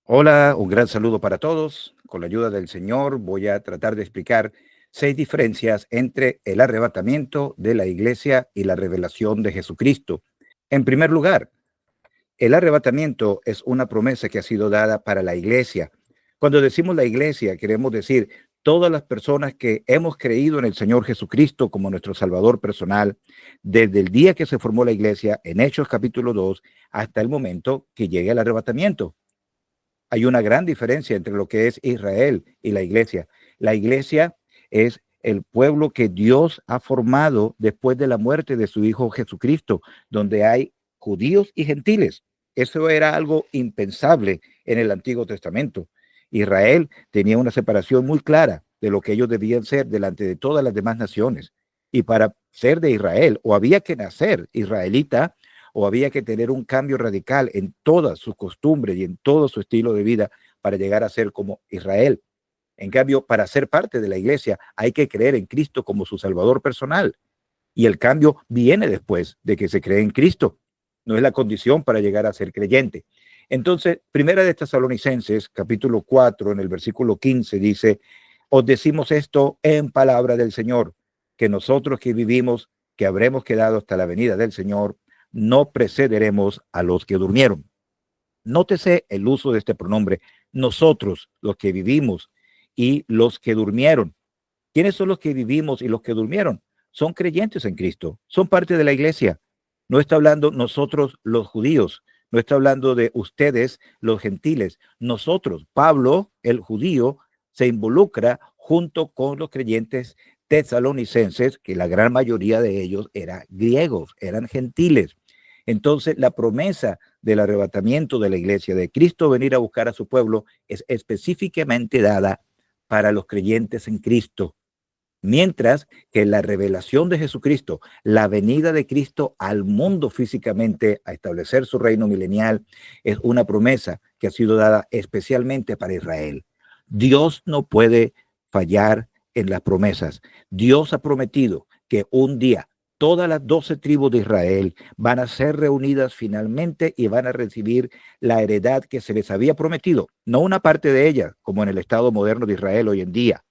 Hola, un gran saludo para todos. Con la ayuda del Señor voy a tratar de explicar 6 diferencias entre el arrebatamiento de la iglesia y la revelación de Jesucristo. En primer lugar, el arrebatamiento es una promesa que ha sido dada para la iglesia. Cuando decimos la iglesia, queremos decir todas las personas que hemos creído en el Señor Jesucristo como nuestro Salvador personal, desde el día que se formó la iglesia, en Hechos capítulo 2, hasta el momento que llegue el arrebatamiento. Hay una gran diferencia entre lo que es Israel y la iglesia. La iglesia es el pueblo que Dios ha formado después de la muerte de su Hijo Jesucristo, donde hay judíos y gentiles. Eso era algo impensable en el Antiguo Testamento. Israel tenía una separación muy clara de lo que ellos debían ser delante de todas las demás naciones. Y para ser de Israel, o había que nacer israelita, o había que tener un cambio radical en todas sus costumbres y en todo su estilo de vida para llegar a ser como Israel. En cambio, para ser parte de la iglesia hay que creer en Cristo como su Salvador personal. Y el cambio viene después de que se cree en Cristo. No es la condición para llegar a ser creyente. Entonces, Primera de Tesalonicenses, capítulo 4, en el versículo 15, dice: os decimos esto en palabra del Señor, que nosotros que vivimos, que habremos quedado hasta la venida del Señor, no precederemos a los que durmieron. Nótese el uso de este pronombre, nosotros, los que vivimos y los que durmieron. ¿Quiénes son los que vivimos y los que durmieron? Son creyentes en Cristo, son parte de la iglesia. No está hablando nosotros los judíos, no está hablando de ustedes los gentiles. Nosotros, Pablo, el judío, se involucra junto con los creyentes tesalonicenses, que la gran mayoría de ellos eran griegos, eran gentiles. Entonces, la promesa del arrebatamiento de la iglesia, de Cristo venir a buscar a su pueblo, es específicamente dada para los creyentes en Cristo. Mientras que la revelación de Jesucristo, la venida de Cristo al mundo físicamente a establecer su reino milenial, es una promesa que ha sido dada especialmente para Israel. Dios no puede fallar en las promesas. Dios ha prometido que un día todas las 12 tribus de Israel van a ser reunidas finalmente y van a recibir la heredad que se les había prometido, no una parte de ella, como en el Estado moderno de Israel hoy en día,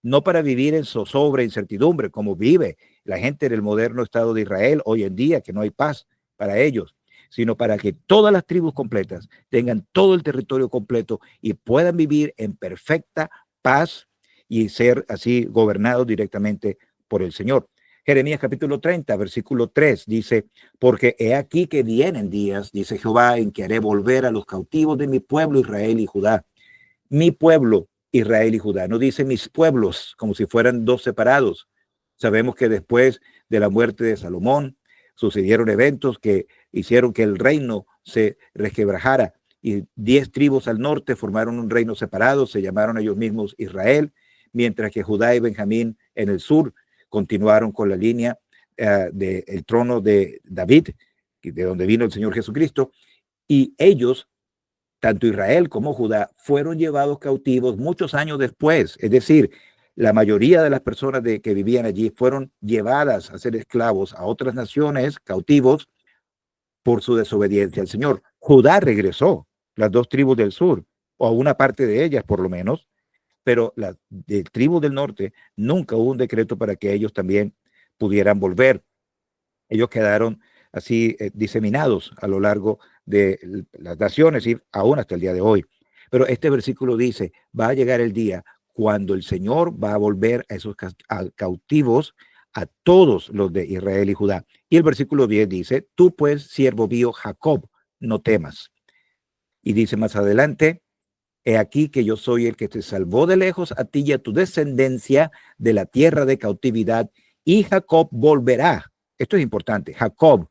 no para vivir en zozobra, incertidumbre, como vive la gente del moderno Estado de Israel hoy en día, que no hay paz para ellos, sino para que todas las tribus completas tengan todo el territorio completo y puedan vivir en perfecta paz y ser así gobernados directamente por el Señor. Jeremías capítulo 30, versículo 3 dice: porque he aquí que vienen días, dice Jehová, en que haré volver a los cautivos de mi pueblo Israel y Judá. Mi pueblo Israel y Judá, no dice mis pueblos como si fueran dos separados. Sabemos que después de la muerte de Salomón sucedieron eventos que hicieron que el reino se resquebrajara y 10 tribus al norte formaron un reino separado, se llamaron ellos mismos Israel, mientras que Judá y Benjamín en el sur continuaron con la línea del trono de David, de donde vino el Señor Jesucristo, y ellos, tanto Israel como Judá, fueron llevados cautivos muchos años después. Es decir, la mayoría de las personas que vivían allí fueron llevadas a ser esclavos a otras naciones, cautivos, por su desobediencia al Señor. Judá regresó, las 2 tribus del sur, o a una parte de ellas por lo menos, pero las de tribus del norte nunca hubo un decreto para que ellos también pudieran volver. Ellos quedaron así diseminados a lo largo de las naciones y aún hasta el día de hoy. Pero este versículo dice: va a llegar el día cuando el Señor va a volver a esos cautivos, a todos los de Israel y Judá. Y el versículo 10 dice: tú pues, siervo mío Jacob, no temas. Y dice más adelante: he aquí que yo soy el que te salvó de lejos a ti y a tu descendencia de la tierra de cautividad, y Jacob volverá. Esto es importante. Jacob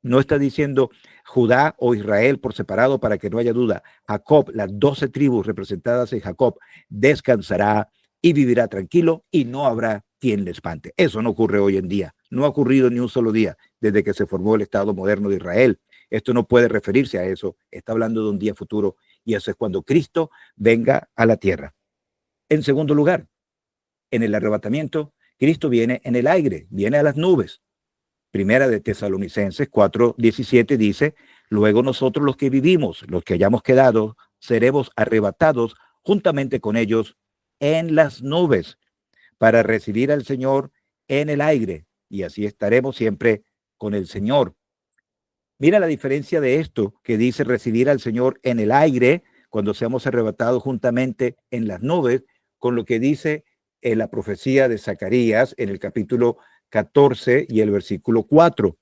no está diciendo Judá o Israel por separado para que no haya duda. Jacob, las 12 tribus representadas en Jacob, descansará y vivirá tranquilo y no habrá quien le espante. Eso no ocurre hoy en día. No ha ocurrido ni un solo día desde que se formó el Estado moderno de Israel. Esto no puede referirse a eso. Está hablando de un día futuro y eso es cuando Cristo venga a la tierra. En segundo lugar, en el arrebatamiento, Cristo viene en el aire, viene a las nubes. Primera de Tesalonicenses 4:17 dice: luego nosotros los que vivimos, los que hayamos quedado seremos arrebatados juntamente con ellos en las nubes para recibir al Señor en el aire, y así estaremos siempre con el Señor. Mira la diferencia de esto que dice recibir al Señor en el aire, cuando seamos arrebatados juntamente en las nubes, con lo que dice en la profecía de Zacarías en el capítulo 14 y el versículo 4.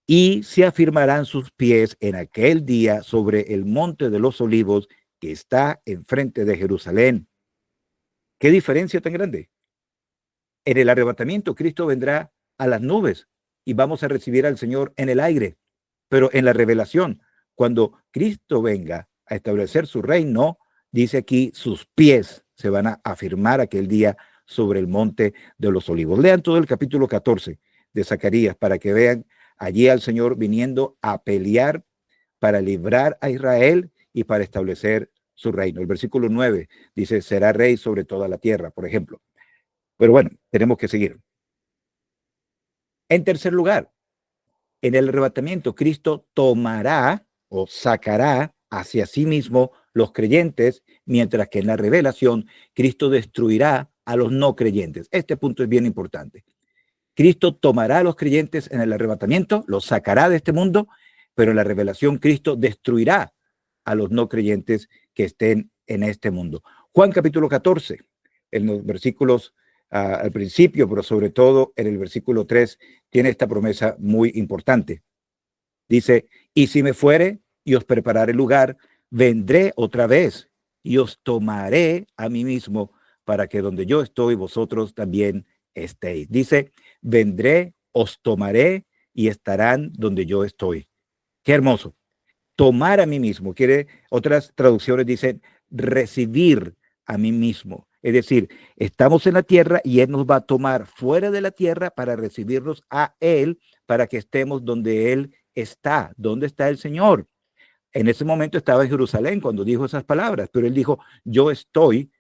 Y se afirmarán sus pies en aquel día sobre el monte de los olivos que está enfrente de Jerusalén. ¿Qué diferencia tan grande? En el arrebatamiento, Cristo vendrá a las nubes y vamos a recibir al Señor en el aire. Pero en la revelación, cuando Cristo venga a establecer su reino, dice aquí, sus pies se van a afirmar aquel día sobre el monte de los olivos. Lean todo el capítulo 14 de Zacarías para que vean allí al Señor viniendo a pelear para librar a Israel y para establecer su reino. El versículo 9 dice, será rey sobre toda la tierra, por ejemplo. Pero bueno, tenemos que seguir. En tercer lugar, en el arrebatamiento, Cristo tomará o sacará hacia sí mismo los creyentes, mientras que en la revelación, Cristo destruirá a los no creyentes. Este punto es bien importante. Cristo tomará a los creyentes en el arrebatamiento, los sacará de este mundo, pero en la revelación, Cristo destruirá a los no creyentes que estén en este mundo. Juan capítulo 14, en los versículos al principio, pero sobre todo en el versículo 3, tiene esta promesa muy importante. Dice, y si me fuere y os prepararé lugar, vendré otra vez y os tomaré a mí mismo para que donde yo estoy, vosotros también estéis. Dice, vendré, os tomaré y estarán donde yo estoy. Qué hermoso. Tomar a mí mismo. Otras traducciones dicen recibir a mí mismo. Es decir, estamos en la tierra y Él nos va a tomar fuera de la tierra para recibirnos a Él, para que estemos donde Él está. ¿Dónde está el Señor? En ese momento estaba en Jerusalén cuando dijo esas palabras, pero Él dijo, yo estoy,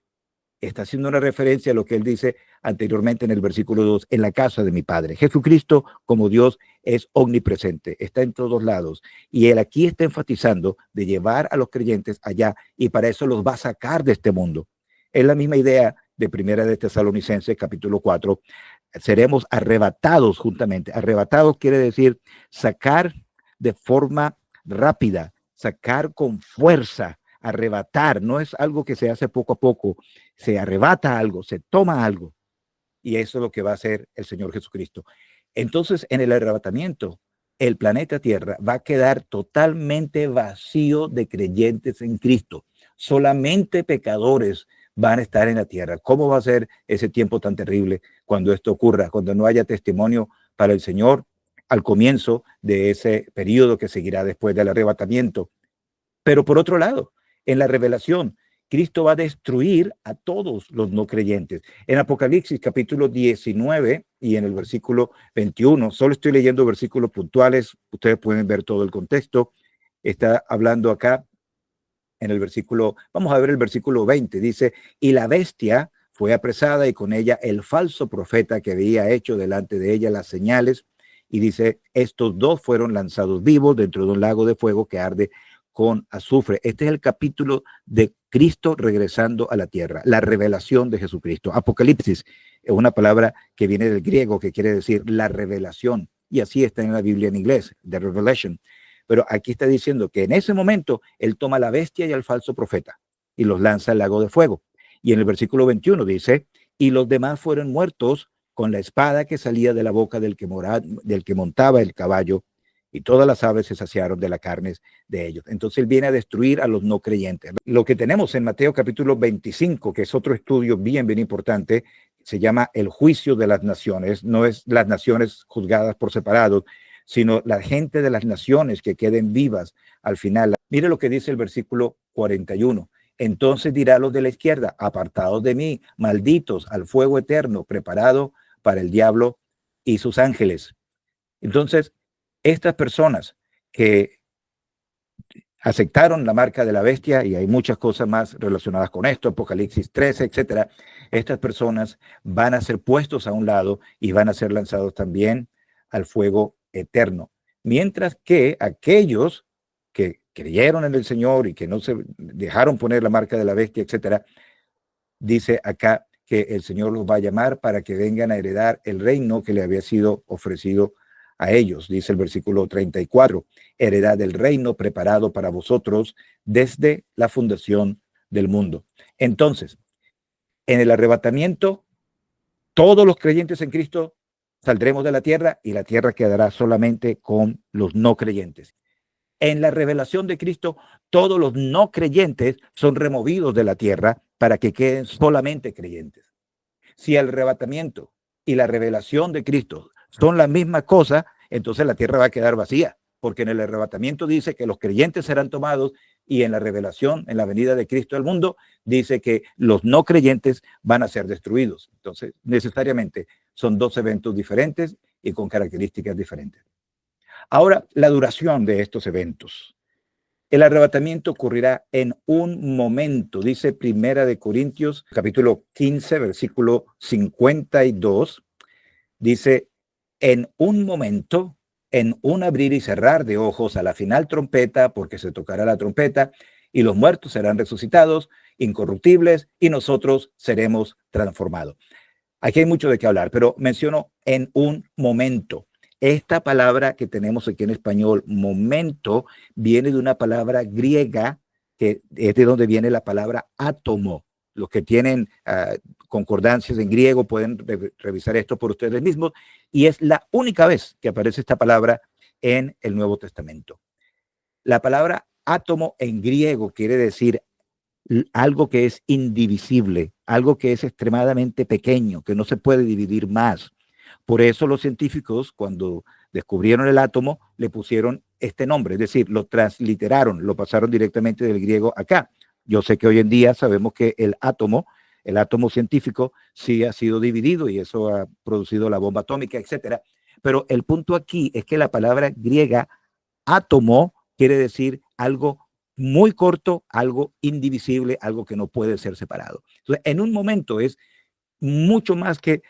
está haciendo una referencia a lo que Él dice anteriormente en el versículo 2, en la casa de mi Padre. Jesucristo, como Dios, es omnipresente, está en todos lados. Y Él aquí está enfatizando de llevar a los creyentes allá, y para eso los va a sacar de este mundo. Es la misma idea de Primera de Tesalonicenses, capítulo 4. Seremos arrebatados juntamente. Arrebatados quiere decir sacar de forma rápida, sacar con fuerza. Arrebatar no es algo que se hace poco a poco, se arrebata algo, se toma algo, y eso es lo que va a hacer el Señor Jesucristo. Entonces, en el arrebatamiento, el planeta Tierra va a quedar totalmente vacío de creyentes en Cristo. Solamente pecadores van a estar en la tierra. ¿Cómo va a ser ese tiempo tan terrible cuando esto ocurra, cuando no haya testimonio para el Señor al comienzo de ese periodo que seguirá después del arrebatamiento? Pero por otro lado, en la revelación, Cristo va a destruir a todos los no creyentes. En Apocalipsis capítulo 19 y en el versículo 21, solo estoy leyendo versículos puntuales, ustedes pueden ver todo el contexto. Está hablando acá en el versículo, vamos a ver el versículo 20, dice, y la bestia fue apresada y con ella el falso profeta que había hecho delante de ella las señales. Y dice, estos dos fueron lanzados vivos dentro de un lago de fuego que arde con azufre. Este es el capítulo de Cristo regresando a la tierra, la revelación de Jesucristo. Apocalipsis es una palabra que viene del griego que quiere decir la revelación, y así está en la Biblia en inglés, the revelation. Pero aquí está diciendo que en ese momento Él toma a la bestia y al falso profeta y los lanza al lago de fuego. Y en el versículo 21 dice, y los demás fueron muertos con la espada que salía de la boca del que montaba el caballo, y todas las aves se saciaron de la carne de ellos. Entonces Él viene a destruir a los no creyentes. Lo que tenemos en Mateo capítulo 25, que es otro estudio bien importante, se llama el juicio de las naciones. No es las naciones juzgadas por separado, sino la gente de las naciones que queden vivas al final. Mire lo que dice el versículo 41. Entonces dirá a los de la izquierda, apartados de mí, malditos, al fuego eterno, preparado para el diablo y sus ángeles. Entonces, estas personas que aceptaron la marca de la bestia, y hay muchas cosas más relacionadas con esto, Apocalipsis 13, etcétera, estas personas van a ser puestos a un lado y van a ser lanzados también al fuego eterno. Mientras que aquellos que creyeron en el Señor y que no se dejaron poner la marca de la bestia, etcétera, dice acá que el Señor los va a llamar para que vengan a heredar el reino que le había sido ofrecido a ellos. Dice el versículo 34, heredad del reino preparado para vosotros desde la fundación del mundo. Entonces, en el arrebatamiento, todos los creyentes en Cristo saldremos de la tierra y la tierra quedará solamente con los no creyentes. En la revelación de Cristo, todos los no creyentes son removidos de la tierra para que queden solamente creyentes. Si el arrebatamiento y la revelación de Cristo son la misma cosa, entonces la tierra va a quedar vacía, porque en el arrebatamiento dice que los creyentes serán tomados y en la revelación, en la venida de Cristo al mundo, dice que los no creyentes van a ser destruidos. Entonces, necesariamente son dos eventos diferentes y con características diferentes. Ahora, la duración de estos eventos. El arrebatamiento ocurrirá en un momento, dice Primera de Corintios, capítulo 15, versículo 52. Dice, en un momento, en un abrir y cerrar de ojos, a la final trompeta, porque se tocará la trompeta, y los muertos serán resucitados, incorruptibles, y nosotros seremos transformados. Aquí hay mucho de qué hablar, pero menciono en un momento. Esta palabra que tenemos aquí en español, momento, viene de una palabra griega, que es de donde viene la palabra átomo. Los que tienen concordancias en griego pueden revisar esto por ustedes mismos, y es la única vez que aparece esta palabra en el Nuevo Testamento. La palabra átomo en griego quiere decir algo que es indivisible, algo que es extremadamente pequeño, que no se puede dividir más. Por eso los científicos, cuando descubrieron el átomo, le pusieron este nombre, es decir, lo transliteraron, lo pasaron directamente del griego acá. Yo sé que hoy en día sabemos que el átomo científico, sí ha sido dividido y eso ha producido la bomba atómica, etcétera. Pero el punto aquí es que la palabra griega átomo quiere decir algo muy corto, algo indivisible, algo que no puede ser separado. Entonces, en un momento es mucho más que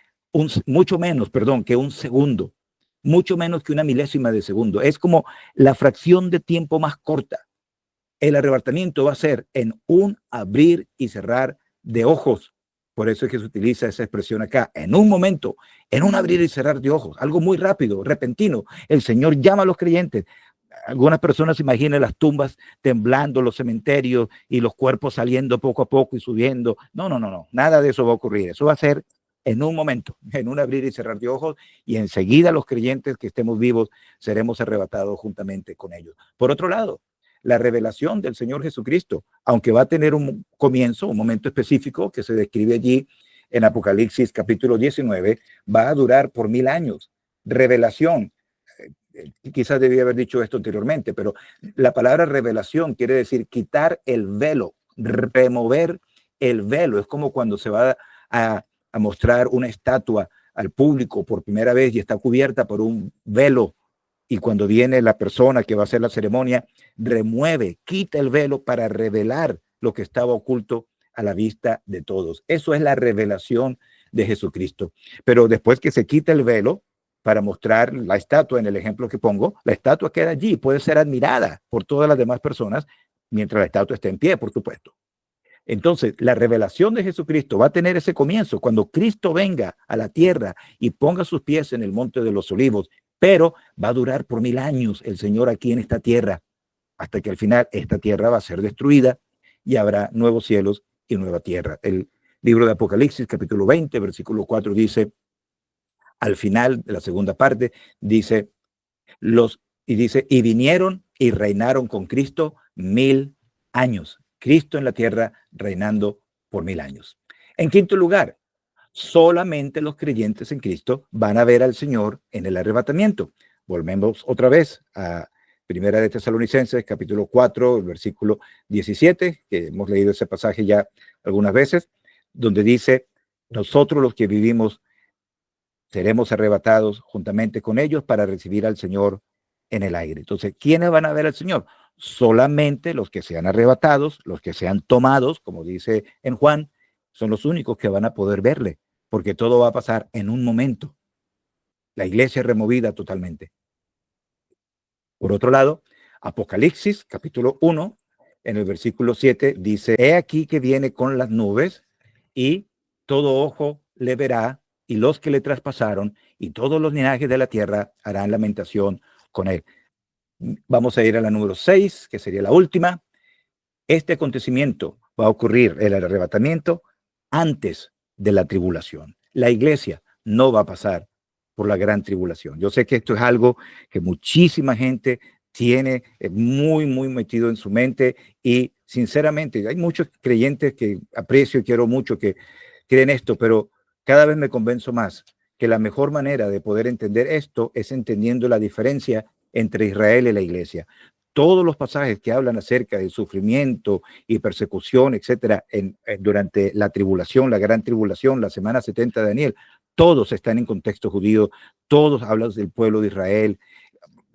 mucho menos, perdón, que un segundo, mucho menos que una milésima de segundo. Es como la fracción de tiempo más corta. El arrebatamiento va a ser en un abrir y cerrar de ojos. Por eso es que se utiliza esa expresión acá, en un momento, en un abrir y cerrar de ojos, algo muy rápido, repentino. El Señor llama a los creyentes. Algunas personas imaginan las tumbas temblando, los cementerios y los cuerpos saliendo poco a poco y subiendo. No, no, no, no, nada de eso va a ocurrir. Eso va a ser en un momento, en un abrir y cerrar de ojos, y enseguida los creyentes que estemos vivos seremos arrebatados juntamente con ellos. Por otro lado, la revelación del Señor Jesucristo, aunque va a tener un comienzo, un momento específico que se describe allí en Apocalipsis capítulo 19, va a durar por 1000 años. Revelación, quizás debía haber dicho esto anteriormente, pero la palabra revelación quiere decir quitar el velo, remover el velo. Es como cuando se va a mostrar una estatua al público por primera vez y está cubierta por un velo, y cuando viene la persona que va a hacer la ceremonia, remueve, quita el velo para revelar lo que estaba oculto a la vista de todos. Eso es la revelación de Jesucristo. Pero después que se quita el velo, para mostrar la estatua en el ejemplo que pongo, la estatua queda allí, puede ser admirada por todas las demás personas mientras la estatua esté en pie, por supuesto. Entonces, la revelación de Jesucristo va a tener ese comienzo cuando Cristo venga a la tierra y ponga sus pies en el monte de los olivos, pero va a durar por 1000 años el Señor aquí en esta tierra, hasta que al final esta tierra va a ser destruida y habrá nuevos cielos y nueva tierra. El libro de Apocalipsis, capítulo 20, versículo 4 dice, al final de la segunda parte, dice, y vinieron y reinaron con Cristo 1000 años. Cristo en la tierra reinando por 1000 años. En quinto lugar, solamente los creyentes en Cristo van a ver al Señor en el arrebatamiento. Volvemos otra vez a Primera de Tesalonicenses, capítulo 4, el versículo 17, que hemos leído ese pasaje ya algunas veces, donde dice, nosotros los que vivimos seremos arrebatados juntamente con ellos para recibir al Señor en el aire. Entonces, ¿quiénes van a ver al Señor? Solamente los que sean arrebatados, los que sean tomados, como dice en Juan, son los únicos que van a poder verle, porque todo va a pasar en un momento. La iglesia es removida totalmente. Por otro lado, Apocalipsis, capítulo 1, en el versículo 7, dice, he aquí que viene con las nubes y todo ojo le verá y los que le traspasaron y todos los linajes de la tierra harán lamentación con él. Vamos a ir a la número 6, que sería la última. Este acontecimiento va a ocurrir, el arrebatamiento, antes de la tribulación. La iglesia no va a pasar por la gran tribulación. Yo sé que esto es algo que muchísima gente tiene muy, muy metido en su mente y sinceramente hay muchos creyentes que aprecio y quiero mucho que creen esto, pero cada vez me convenzo más que la mejor manera de poder entender esto es entendiendo la diferencia entre Israel y la iglesia. Todos los pasajes que hablan acerca del sufrimiento y persecución, etcétera, durante la tribulación, la gran tribulación, la semana 70 de Daniel, todos están en contexto judío, todos hablan del pueblo de Israel,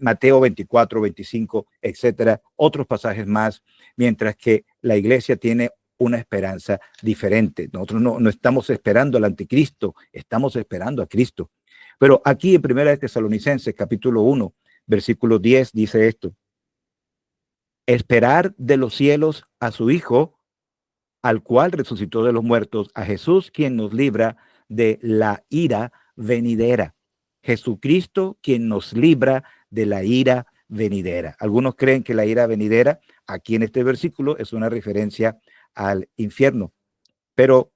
Mateo 24, 25, etcétera, otros pasajes más, mientras que la iglesia tiene una esperanza diferente. Nosotros no estamos esperando al anticristo, estamos esperando a Cristo. Pero aquí en Primera de Tesalonicenses, capítulo 1, versículo 10, dice esto: esperar de los cielos a su Hijo, al cual resucitó de los muertos, a Jesús, quien nos libra de la ira venidera. Jesucristo, quien nos libra de la ira venidera. Algunos creen que la ira venidera, aquí en este versículo, es una referencia al infierno, pero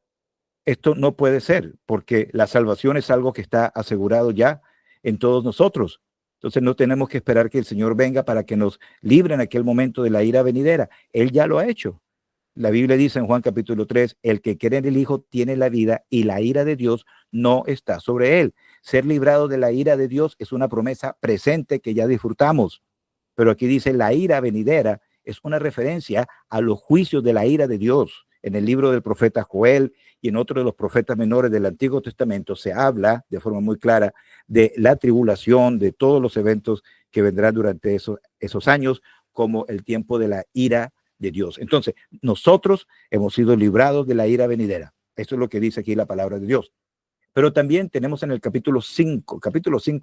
esto no puede ser, porque la salvación es algo que está asegurado ya en todos nosotros. Entonces no tenemos que esperar que el Señor venga para que nos libre en aquel momento de la ira venidera. Él ya lo ha hecho. La Biblia dice en Juan capítulo 3, el que cree en el Hijo tiene la vida y la ira de Dios no está sobre él. Ser librado de la ira de Dios es una promesa presente que ya disfrutamos. Pero aquí dice la ira venidera es una referencia a los juicios de la ira de Dios. En el libro del profeta Joel y en otro de los profetas menores del Antiguo Testamento se habla de forma muy clara de la tribulación, de todos los eventos que vendrán durante esos años, como el tiempo de la ira de Dios. Entonces, nosotros hemos sido librados de la ira venidera. Eso es lo que dice aquí la palabra de Dios. Pero también tenemos en el capítulo 5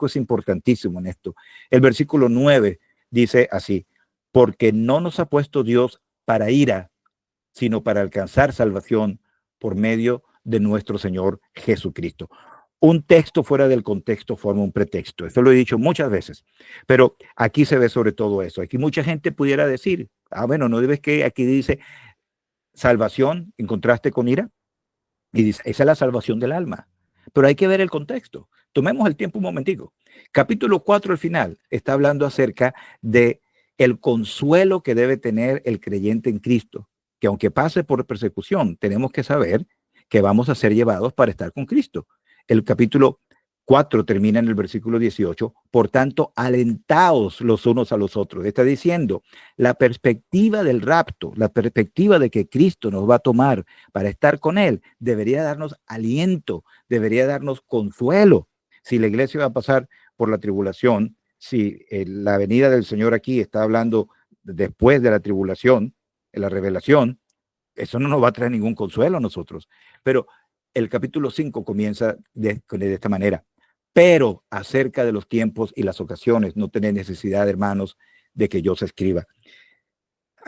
es importantísimo en esto. El versículo 9 dice así: porque no nos ha puesto Dios para ira, sino para alcanzar salvación por medio de nuestro Señor Jesucristo. Un texto fuera del contexto forma un pretexto. Esto lo he dicho muchas veces, pero aquí se ve sobre todo eso. Aquí mucha gente pudiera decir, bueno, ¿no debes que aquí dice salvación en contraste con ira? Y dice, esa es la salvación del alma. Pero hay que ver el contexto. Tomemos el tiempo un momentico. Capítulo 4 al final está hablando acerca de el consuelo que debe tener el creyente en Cristo, que aunque pase por persecución, tenemos que saber que vamos a ser llevados para estar con Cristo. El capítulo 4 termina en el versículo 18, por tanto, alentaos los unos a los otros. Está diciendo, la perspectiva del rapto, la perspectiva de que Cristo nos va a tomar para estar con Él, debería darnos aliento, debería darnos consuelo. Si la iglesia va a pasar por la tribulación, si la venida del Señor aquí está hablando después de la tribulación, en la revelación, eso no nos va a traer ningún consuelo a nosotros. Pero el capítulo 5 comienza de esta manera. Pero acerca de los tiempos y las ocasiones, no tenéis necesidad, hermanos, de que yo os escriba.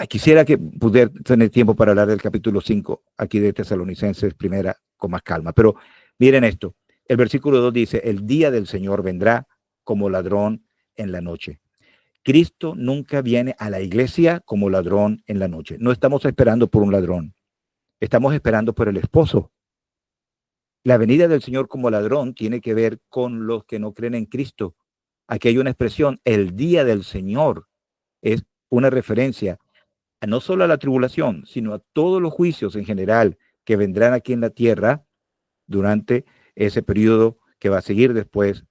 Quisiera que pudiera tener tiempo para hablar del capítulo 5 aquí de Tesalonicenses primera con más calma. Pero miren esto. El versículo 2 dice, el día del Señor vendrá como ladrón en la noche. Cristo nunca viene a la iglesia como ladrón en la noche. No estamos esperando por un ladrón. Estamos esperando por el esposo. La venida del Señor como ladrón tiene que ver con los que no creen en Cristo. Aquí hay una expresión, el día del Señor, es una referencia a no solo a la tribulación, sino a todos los juicios en general que vendrán aquí en la tierra durante ese periodo que va a seguir después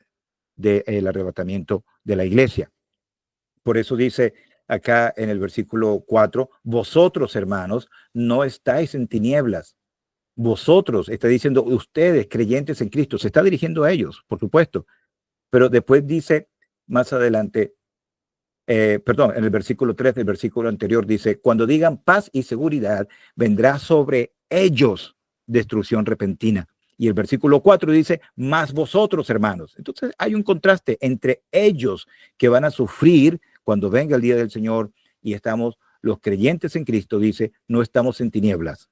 del arrebatamiento de la iglesia. Por eso dice acá en el versículo 4, vosotros, hermanos, no estáis en tinieblas. Vosotros, está diciendo ustedes, creyentes en Cristo, se está dirigiendo a ellos, por supuesto, pero después dice más adelante, en el versículo 3 del versículo anterior dice, cuando digan paz y seguridad, vendrá sobre ellos destrucción repentina. Y el versículo 4 dice, más vosotros, hermanos. Entonces hay un contraste entre ellos que van a sufrir cuando venga el día del Señor y estamos, los creyentes en Cristo, dice, no estamos en tinieblas.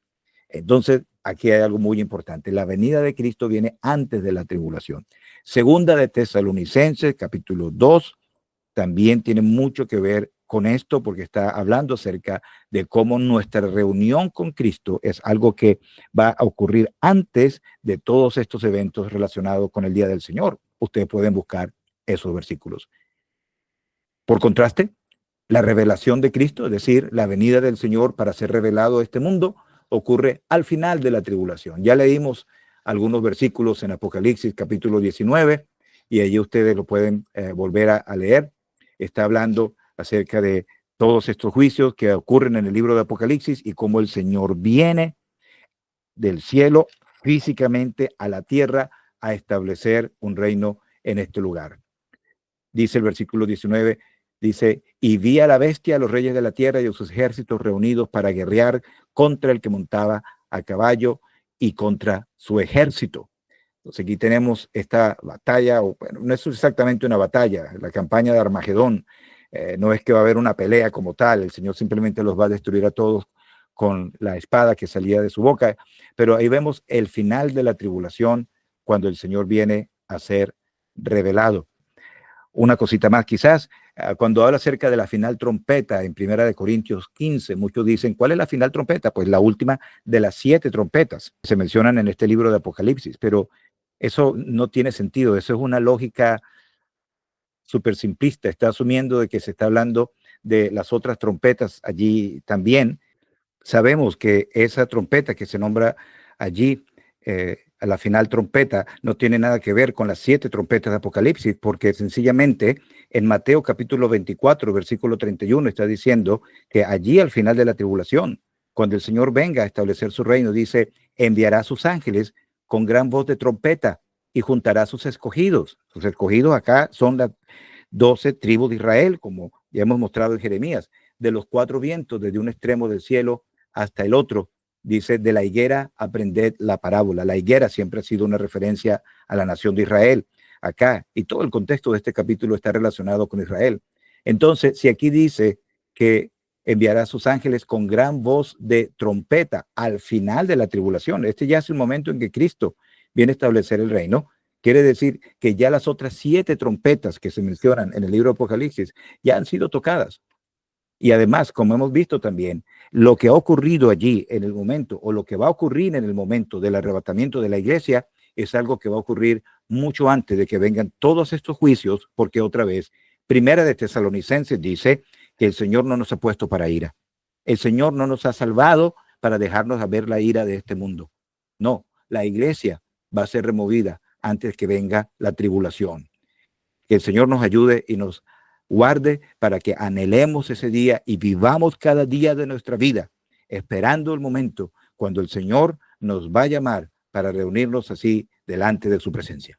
Entonces, aquí hay algo muy importante. La venida de Cristo viene antes de la tribulación. Segunda de Tesalonicenses, capítulo 2, también tiene mucho que ver con esto porque está hablando acerca de cómo nuestra reunión con Cristo es algo que va a ocurrir antes de todos estos eventos relacionados con el día del Señor. Ustedes pueden buscar esos versículos. Por contraste, la revelación de Cristo, es decir, la venida del Señor para ser revelado a este mundo, ocurre al final de la tribulación. Ya leímos algunos versículos en Apocalipsis capítulo 19 y allí ustedes lo pueden volver a leer. Está hablando acerca de todos estos juicios que ocurren en el libro de Apocalipsis y cómo el Señor viene del cielo físicamente a la tierra a establecer un reino en este lugar. Dice el versículo 19, dice, y vi a la bestia, a los reyes de la tierra y a sus ejércitos reunidos para guerrear contra el que montaba a caballo y contra su ejército. Entonces aquí tenemos esta batalla, o bueno, no es exactamente una batalla, la campaña de Armagedón. No es que va a haber una pelea como tal, el Señor simplemente los va a destruir a todos con la espada que salía de su boca, pero ahí vemos el final de la tribulación cuando el Señor viene a ser revelado. Una cosita más quizás, cuando habla acerca de la final trompeta en Primera de Corintios 15, muchos dicen, ¿cuál es la final trompeta? Pues la última de las 7 trompetas que se mencionan en este libro de Apocalipsis, pero eso no tiene sentido, eso es una lógica súper simplista, está asumiendo de que se está hablando de las otras trompetas allí también. Sabemos que esa trompeta que se nombra allí, a la final trompeta, no tiene nada que ver con las 7 trompetas de Apocalipsis, porque sencillamente en Mateo capítulo 24, versículo 31, está diciendo que allí al final de la tribulación, cuando el Señor venga a establecer su reino, dice, enviará a sus ángeles con gran voz de trompeta y juntará a sus escogidos. Sus escogidos acá son las 12 tribus de Israel, como ya hemos mostrado en Jeremías, de los 4 vientos, desde un extremo del cielo hasta el otro. Dice, de la higuera aprended la parábola. La higuera siempre ha sido una referencia a la nación de Israel acá, y todo el contexto de este capítulo está relacionado con Israel. Entonces, si aquí dice que enviará a sus ángeles con gran voz de trompeta al final de la tribulación, este ya es el momento en que Cristo viene a establecer el reino. Quiere decir que ya las otras 7 trompetas que se mencionan en el libro de Apocalipsis ya han sido tocadas. Y además, como hemos visto también, lo que ha ocurrido allí en el momento, o lo que va a ocurrir en el momento del arrebatamiento de la iglesia, es algo que va a ocurrir mucho antes de que vengan todos estos juicios, porque otra vez, Primera de Tesalonicenses dice que el Señor no nos ha puesto para ira. El Señor no nos ha salvado para dejarnos a ver la ira de este mundo. No, la iglesia va a ser removida antes que venga la tribulación. Que el Señor nos ayude y nos guarde para que anhelemos ese día y vivamos cada día de nuestra vida, esperando el momento cuando el Señor nos va a llamar para reunirnos así delante de su presencia.